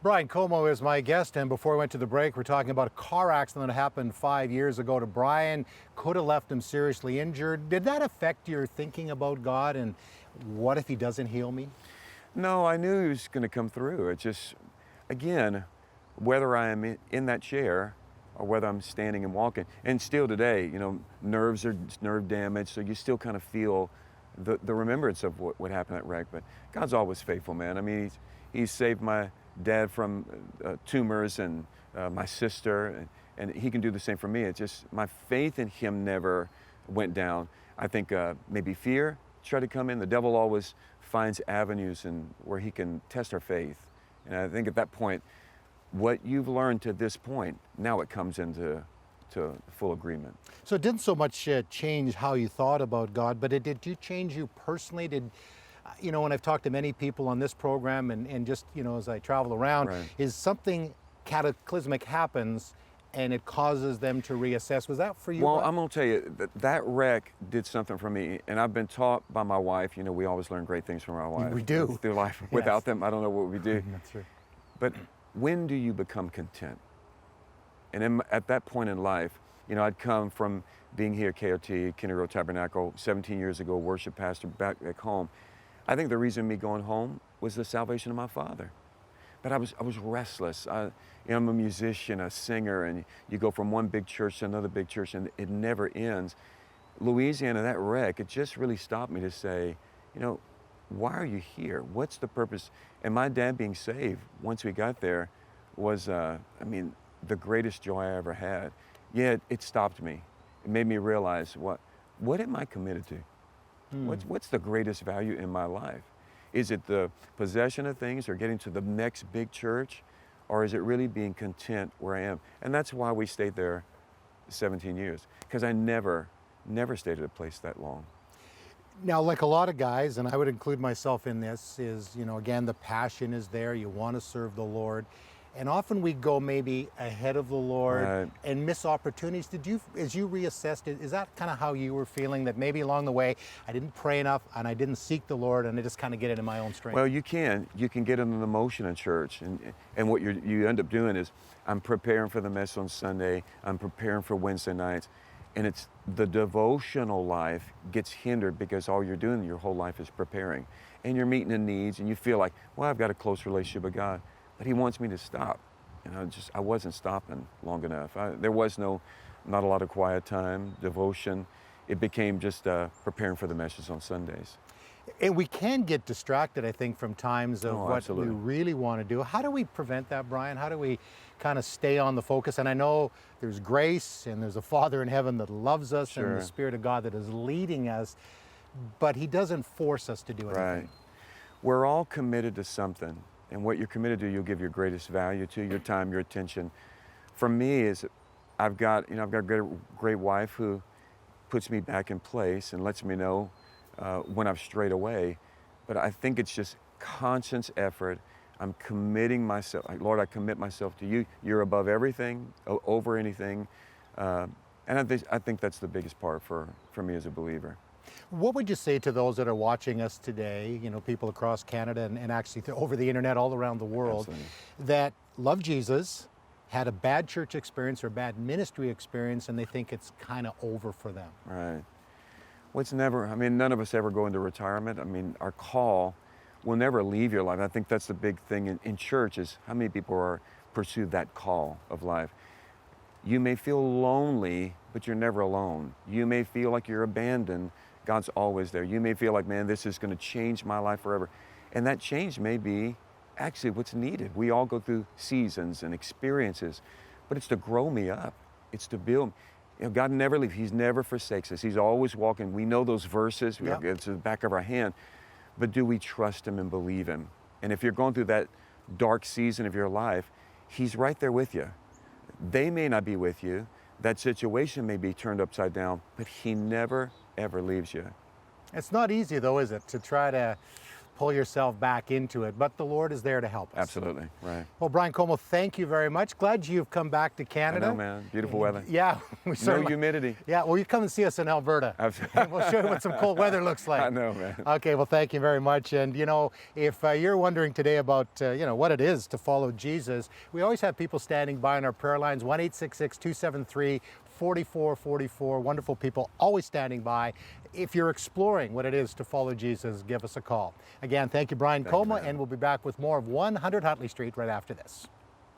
Brian Comeaux is my guest, and before we went to the break, we're talking about a car accident that happened 5 years ago to Brian. Could have left him seriously injured. Did that affect your thinking about God, and what if he doesn't heal me? No, I knew he was going to come through. It just, again, whether I am in that chair or whether I'm standing and walking, and still today, nerves are nerve damage, so you still kind of feel the remembrance of what happened at wreck. But God's always faithful, man. I mean, he's saved my dad from tumors and my sister, and he can do the same for me. It's just my faith in him never went down. I think maybe fear tried to come in. The devil always finds avenues and where he can test our faith. And I think at that point, what you've learned to this point, now it comes into full agreement. So it didn't so much change how you thought about God, but did you change you personally? When I've talked to many people on this program and just, as I travel around, Right. is something cataclysmic happens and it causes them to reassess. Was that for you? Well, Brian? I'm going to tell you, that wreck did something for me. And I've been taught by my wife, we always learn great things from our wife. We do. Through life. Yes. Without them, I don't know what we do. That's right. But when do you become content? And at that point in life, I'd come from being here at KOT, Kennedy Road Tabernacle, 17 years ago, worship pastor back home. I think the reason me going home was the salvation of my father. But I was restless. I'm a musician, a singer, and you go from one big church to another big church, and it never ends. Louisiana, that wreck, it just really stopped me to say, why are you here? What's the purpose? And my dad being saved, once we got there, was, the greatest joy I ever had. Yet it stopped me. It made me realize, what am I committed to? What's the greatest value in my life? Is it the possession of things or getting to the next big church? Or is it really being content where I am? And that's why we stayed there 17 years, because I never stayed at a place that long. Now, like a lot of guys, and I would include myself in this, is, again, the passion is there. You want to serve the Lord. And often we go maybe ahead of the Lord Right. and miss opportunities. As you reassessed it, is that kind of how you were feeling, that maybe along the way I didn't pray enough and I didn't seek the Lord and I just kind of get it in my own strength? Well, you can get an emotion in church, and what you end up doing is, I'm preparing for the mess on Sunday, I'm preparing for Wednesday nights, and it's the devotional life gets hindered because all you're doing your whole life is preparing, and you're meeting the needs, and you feel like, well, I've got a close relationship with God, but He wants me to stop, and I wasn't stopping long enough. There was not a lot of quiet time, devotion. It became just preparing for the messages on Sundays. And we can get distracted, I think, from times of what absolutely. we really want to do. How do we prevent that, Brian? How do we kind of stay on the focus? And I know there's grace and there's a Father in heaven that loves us and the Sure. Spirit of God that is leading us, but He doesn't force us to do anything. Right. We're all committed to something, and what you're committed to, you'll give your greatest value to, your time, your attention. For me, is I've got a great wife who puts me back in place and lets me know when I've strayed away. But I think it's just conscious effort. I'm committing myself. Like, Lord, I commit myself to you. You're above everything, over anything. And I think that's the biggest part for me as a believer. What would you say to those that are watching us today, people across Canada and actually over the internet all around the world, Absolutely. that love Jesus, had a bad church experience or bad ministry experience, and they think it's kind of over for them? Right. None of us ever go into retirement. Our call will never leave your life. I think that's the big thing in church, is how many people pursue that call of life. You may feel lonely, but you're never alone. You may feel like you're abandoned. God's always there. You may feel like, man, this is going to change my life forever. And that change may be actually what's needed. We all go through seasons and experiences, but it's to grow me up. It's to build. God never leaves. He never forsakes us. He's always walking. We know those verses. Yep. It's in the back of our hand. But do we trust Him and believe Him? And if you're going through that dark season of your life, He's right there with you. They may not be with you. That situation may be turned upside down, but He never, ever leaves you. It's not easy, though, is it, to try to pull yourself back into it. But the Lord is there to help us. Absolutely, right. Well, Brian Comeaux, thank you very much. Glad you've come back to I Canada. know, man. Beautiful weather. Yeah, we No certainly. humidity. Yeah, well, you come and see us in Alberta. Absolutely. And we'll show you what some cold weather looks like. I know, man. Okay, well, thank you very much. And you know, if you're wondering today about what it is to follow Jesus, we always have people standing by on our prayer lines, 1-866-273-4444. Wonderful people always standing by. If you're exploring what it is to follow Jesus, give us a call. Again, thank you, Brian Comeaux, and we'll be back with more of 100 Huntley Street right after this.